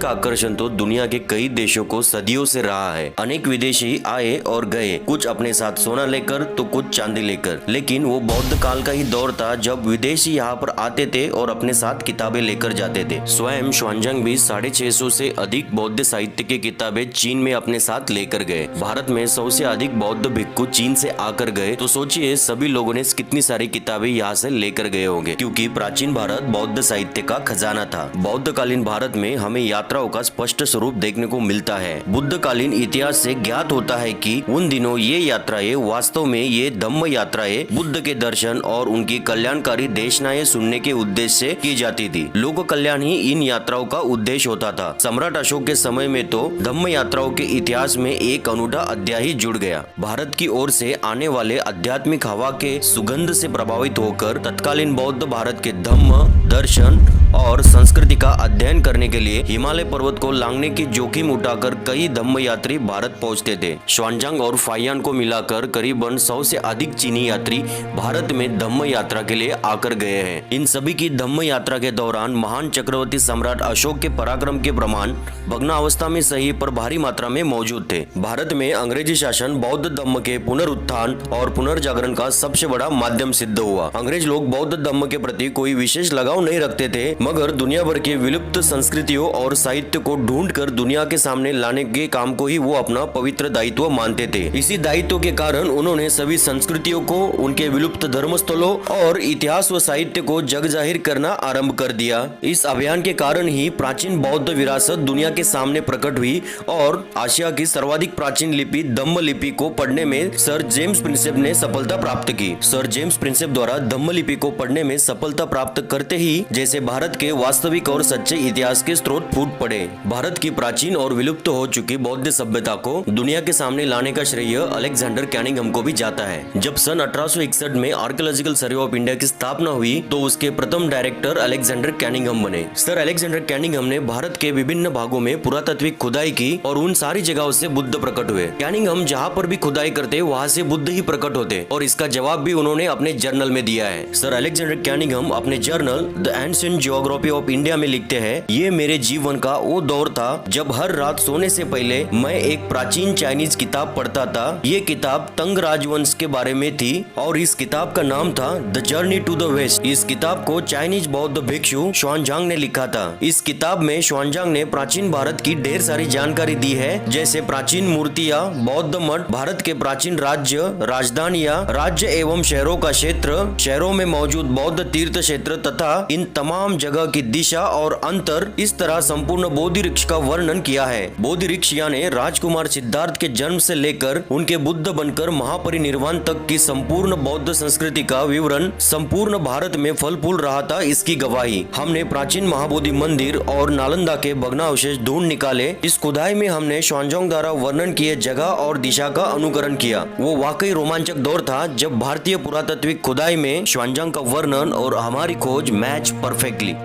का आकर्षण तो दुनिया के कई देशों को सदियों से रहा है। अनेक विदेशी आए और गए, कुछ अपने साथ सोना लेकर तो कुछ चांदी लेकर। लेकिन वो बौद्ध काल का ही दौर था जब विदेशी यहाँ पर आते थे और अपने साथ किताबें लेकर जाते थे। स्वयं xuanzang भी 650 से अधिक बौद्ध साहित्य की किताबें चीन में अपने साथ लेकर गए। भारत में 100 से अधिक बौद्ध भिक्खु चीन से आकर गए, तो सोचिए सभी लोगों ने कितनी सारी किताबें यहाँ से लेकर गए होंगे, क्योंकि प्राचीन भारत बौद्ध साहित्य का खजाना था। बौद्ध कालीन भारत में हमें यात्राओं का स्पष्ट स्वरूप देखने को मिलता है। बुद्ध कालीन इतिहास से ज्ञात होता है कि उन दिनों ये यात्राएं वास्तव में ये धम्म यात्राएं बुद्ध के दर्शन और उनकी कल्याणकारी देशनाएं सुनने के उद्देश्य से की जाती थी। लोक कल्याण ही इन यात्राओं का उद्देश्य होता था। सम्राट अशोक के समय में तो धम्म यात्राओं के इतिहास में एक अनूठा अध्याय ही जुड़ गया। भारत की ओर से आने वाले आध्यात्मिक हवा के सुगंध से प्रभावित होकर तत्कालीन बौद्ध भारत के धम्म दर्शन और संस्कृति का अध्ययन करने के लिए हिमालय पर्वत को लांघने की जोखिम उठाकर कई धम्म यात्री भारत पहुंचते थे। xuanzang और फाहियान को मिलाकर करीबन 100 से अधिक चीनी यात्री भारत में धम्म यात्रा के लिए आकर गए हैं। इन सभी की धम्म यात्रा के दौरान महान चक्रवर्ती सम्राट अशोक के पराक्रम के प्रमाण भग्नावस्था में सही पर भारी मात्रा में मौजूद थे। भारत में अंग्रेजी शासन बौद्ध धम्म के पुनरुत्थान और पुनर्जागरण का सबसे बड़ा माध्यम सिद्ध हुआ। अंग्रेज लोग बौद्ध धम्म के प्रति कोई विशेष लगाव नहीं रखते थे, मगर दुनिया भर के विलुप्त संस्कृतियों और साहित्य को ढूंढकर दुनिया के सामने लाने के काम को ही वो अपना पवित्र दायित्व मानते थे। इसी दायित्व के कारण उन्होंने सभी संस्कृतियों को, उनके विलुप्त धर्मस्थलों और इतिहास व साहित्य को जग जाहिर करना आरंभ कर दिया। इस अभियान के कारण ही प्राचीन बौद्ध विरासत दुनिया के सामने प्रकट हुई और आसिया की सर्वाधिक प्राचीन लिपि धम्म लिपि को पढ़ने में सर जेम्स प्रिंसेप ने सफलता प्राप्त की। सर जेम्स प्रिंसेप द्वारा धम्म लिपि को पढ़ने में सफलता प्राप्त करते ही जैसे भारत के वास्तविक और सच्चे इतिहास के स्रोत फूट पड़े। भारत की प्राचीन और विलुप्त हो चुकी बौद्ध सभ्यता को दुनिया के सामने लाने का श्रेय अलेक्जेंडर कैनिंघम को भी जाता है। जब सन 1861 में आर्कियोलॉजिकल सर्वे ऑफ इंडिया की स्थापना हुई तो उसके प्रथम डायरेक्टर अलेक्जेंडर कैनिंघम बने। सर अलेक्जेंडर कैनिंघम ने भारत के विभिन्न भागों में पुरातात्विक खुदाई की और उन सारी जगहों से बुद्ध प्रकट हुए। कैनिंघम जहाँ पर भी खुदाई करते वहाँ से बुद्ध ही प्रकट होते और इसका जवाब भी उन्होंने अपने जर्नल में दिया है। सर अलेक्जेंडर कैनिंघम अपने journal the ancient geography of India में लिखते हैं, ये मेरे जीवन का वो दौर था जब हर रात सोने से पहले मैं एक प्राचीन चाइनीज किताब पढ़ता था। ये किताब तंग राजवंश के बारे में थी और इस किताब का नाम था the journey to the west. इस किताब को चाइनीज बौद्ध भिक्षु xuanzang ने लिखा था। इस किताब में xuanzang ने प्राचीन भारत की ढेर सारी जानकारी दी है, जैसे प्राचीन मूर्तियां, बौद्ध मठ, भारत के प्राचीन राज्य, राजधानियां, राज्य एवं शहरों का क्षेत्र, शहरों में मौजूद बौद्ध तीर्थ क्षेत्र तथा इन तमाम जगह की दिशा और अंतर। इस तरह संपूर्ण बोधि वृक्ष का वर्णन किया है। बोधि वृक्ष यानी राजकुमार सिद्धार्थ के जन्म से लेकर उनके बुद्ध बनकर महापरिनिर्वाण तक की संपूर्ण बौद्ध संस्कृति का विवरण संपूर्ण भारत में फल फूल रहा था, इसकी गवाही। हमने प्राचीन महाबोधि मंदिर और नालंदा के भग्नावशेष ढूंढ निकाले। इस खुदाई में हमने xuanzang द्वारा वर्णन किए जगह और दिशा का अनुकरण किया। वो वाकई रोमांचक दौर था जब भारतीय पुरातात्विक खुदाई में xuanzang का वर्णन और हमारी खोज मैच परफेक्टली।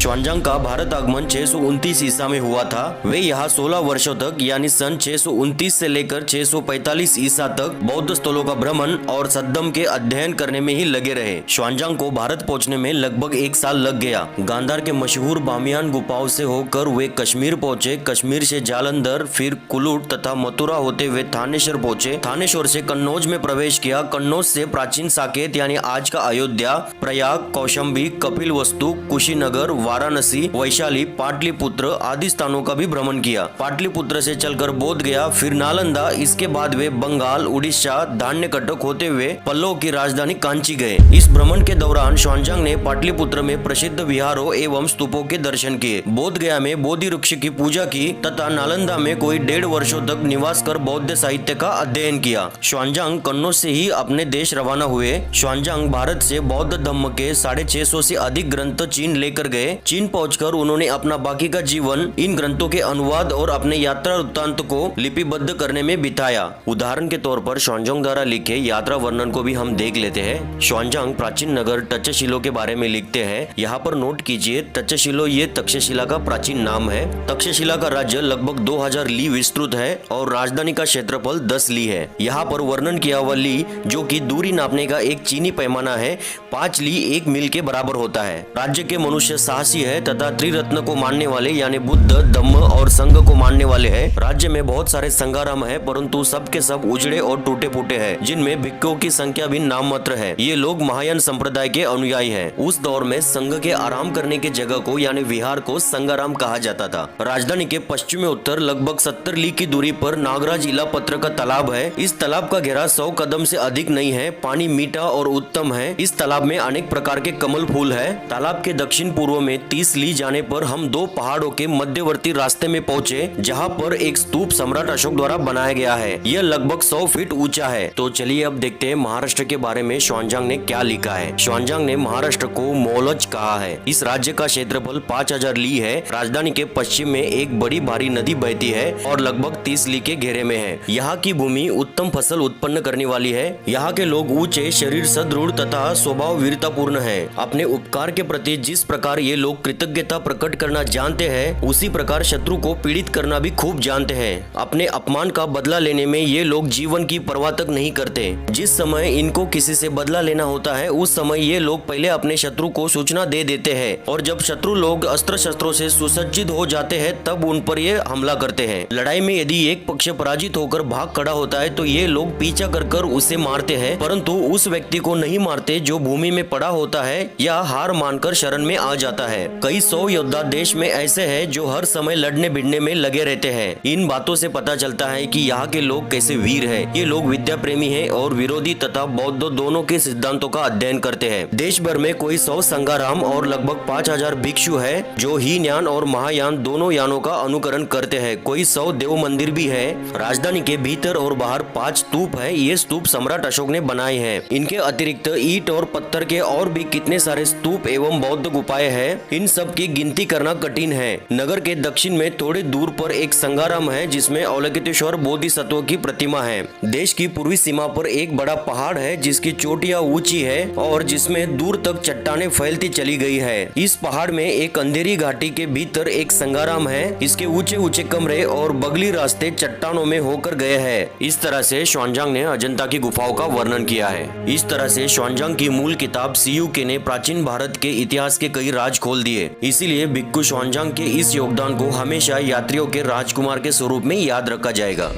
xuanzang का भारत आगमन 629 ईसा में हुआ था। वे यहाँ 16 वर्षों तक यानी सन 629 से लेकर 645 ईसा तक बौद्ध स्थलों का भ्रमण और सद्धम के अध्ययन करने में ही लगे रहे। xuanzang को भारत पहुंचने में लगभग 1 साल लग गया। गांधार के मशहूर बामियान गुफाओं से होकर वे कश्मीर पहुंचे। कश्मीर से जालंधर, फिर कुलूट तथा मथुरा होते हुए थानेश्वर पहुंचे। थानेश्वर से कन्नौज में प्रवेश किया। कन्नौज से प्राचीन साकेत यानी आज का अयोध्या, प्रयाग, कौशाम्बी, कपिलवस्तु, कुशीनगर, वाराणसी, वैशाली, पाटलिपुत्र आदि स्थानों का भी भ्रमण किया। पाटलिपुत्र से चलकर बोध गया, फिर नालंदा। इसके बाद वे बंगाल, उड़ीसा, धान्यकटक होते हुए पल्लव की राजधानी कांची गए। इस भ्रमण के दौरान xuanzang ने पाटलिपुत्र में प्रसिद्ध विहारों एवं स्तूपों के दर्शन किए। बोध गया में बोधि वृक्ष की पूजा की तथा नालंदा में कोई 1.5 वर्षों तक निवास कर बौद्ध साहित्य का अध्ययन किया। xuanzang कन्नौज से ही अपने देश रवाना हुए। xuanzang भारत से बौद्ध धम्म के 650 से अधिक ग्रंथ चीन लेकर गए चीन पहुंचकर उन्होंने अपना बाकी का जीवन इन ग्रंथों के अनुवाद और अपने यात्रा वृत्तांत को लिपिबद्ध करने में बिताया। उदाहरण के तौर पर xuanzang द्वारा लिखे यात्रा वर्णन को भी हम देख लेते हैं। xuanzang प्राचीन नगर तक्षशिला के बारे में लिखते हैं। यहाँ पर नोट कीजिए, तक्षशिला ये तक्षशिला का प्राचीन नाम है। तक्षशिला का राज्य लगभग 2000 ली विस्तृत है और राजधानी का क्षेत्रफल 10 ली है। यहाँ पर वर्णन किया हुआ ली, जो कि दूरी नापने का एक चीनी पैमाना है, 5 ली 1 मील के बराबर होता है। राज्य के मनुष्य साहसी है तथा त्रिरत्न को मानने वाले यानी बुद्ध, धम्म और संघ को मानने वाले हैं। राज्य में बहुत सारे संघाराम है, परंतु सबके सब उजड़े और टूटे फूटे हैं, जिनमें भिक्षुओं की संख्या भी नाम मात्र है। ये लोग महायान संप्रदाय के अनुयायी हैं। उस दौर में संघ के आराम करने की जगह को यानी विहार को संघाराम कहा जाता था। राजधानी के पश्चिमी उत्तर लगभग 70 ली की दूरी पर नागराज इला पत्र का तालाब है। इस तालाब का घेरा 100 कदम से अधिक नहीं है। पानी मीठा और उत्तम है। इस तालाब में अनेक प्रकार के कमल फूल है। तालाब के दक्षिण पूर्व में 30 ली जाने पर हम 2 पहाड़ों के मध्यवर्ती रास्ते में पहुँचे, जहाँ पर एक स्तूप सम्राट अशोक द्वारा बनाया गया है। यह लगभग 100 फीट ऊंचा है। तो चलिए अब देखते हैं महाराष्ट्र के बारे में xuanzang ने क्या लिखा है। xuanzang ने महाराष्ट्र को मोलज कहा है। इस राज्य का क्षेत्रफल 5000 ली है। राजधानी के पश्चिम में एक बड़ी भारी नदी बहती है और लगभग 30 ली के घेरे में है। यहाँ की भूमि उत्तम फसल उत्पन्न करने वाली है। यहाँ के लोग ऊंचे, शरीर सदृढ़ तथा स्वभाव वीरतापूर्ण है। अपने उपकार के प्रति जिस प्रकार ये लोग कृतज्ञता प्रकट करना जानते हैं, उसी प्रकार शत्रु को पीड़ित करना भी खूब जानते हैं। अपने अपमान का बदला लेने में ये लोग जीवन की परवाह तक नहीं करते। जिस समय इनको किसी से बदला लेना होता है, उस समय ये लोग पहले अपने शत्रु को सूचना दे देते हैं और जब शत्रु लोग अस्त्र शस्त्रों से सुसज्जित हो जाते हैं तब उन पर ये हमला करते हैं। लड़ाई में यदि एक पक्ष पराजित होकर भाग खड़ा होता है तो ये लोग पीछा कर उसे मारते हैं, परंतु उस व्यक्ति को नहीं मारते जो भूमि में पड़ा होता है या हार मानकर शरण में आ जाता है। कई 100 योद्धा देश में ऐसे हैं जो हर समय लड़ने भिड़ने में लगे रहते हैं। इन बातों से पता चलता है कि यहाँ के लोग कैसे वीर हैं। ये लोग विद्या प्रेमी हैं और विरोधी तथा बौद्ध दोनों के सिद्धांतों का अध्ययन करते हैं। देश भर में कोई 100 संघाराम और लगभग 5000 भिक्षु है जो हीनयान और महायान दोनों यानों का अनुकरण करते हैं। कोई 100 देव मंदिर भी है। राजधानी के भीतर और बाहर 5 स्तूप है। ये स्तूप सम्राट अशोक ने बनाए हैं। इनके अतिरिक्त ईंट और पत्थर के और भी कितने सारे स्तूप एवं बौद्ध गुफाएं हैं। इन सब की गिनती करना कठिन है। नगर के दक्षिण में थोड़ी दूर पर एक संघाराम है जिसमें अवलोकितेश्वर बोधिसत्व की प्रतिमा है। देश की पूर्वी सीमा पर एक बड़ा पहाड़ है जिसकी चोटियां ऊंची है और जिसमें दूर तक चट्टानें फैलती चली गई है। इस पहाड़ में एक अंधेरी घाटी के भीतर एक संघाराम है। इसके ऊंचे ऊंचे कमरे और बगली रास्ते चट्टानों में होकर गए हैं। इस तरह से xuanzang ने अजंता की गुफाओं का वर्णन किया है। इस तरह से xuanzang की मूल किताब सीयूके ने प्राचीन भारत के इतिहास के कई राज खोल दिए। इसीलिए भिक्खु xuanzang के इस योगदान को हमेशा यात्रियों के राजकुमार के स्वरूप में याद रखा जाएगा।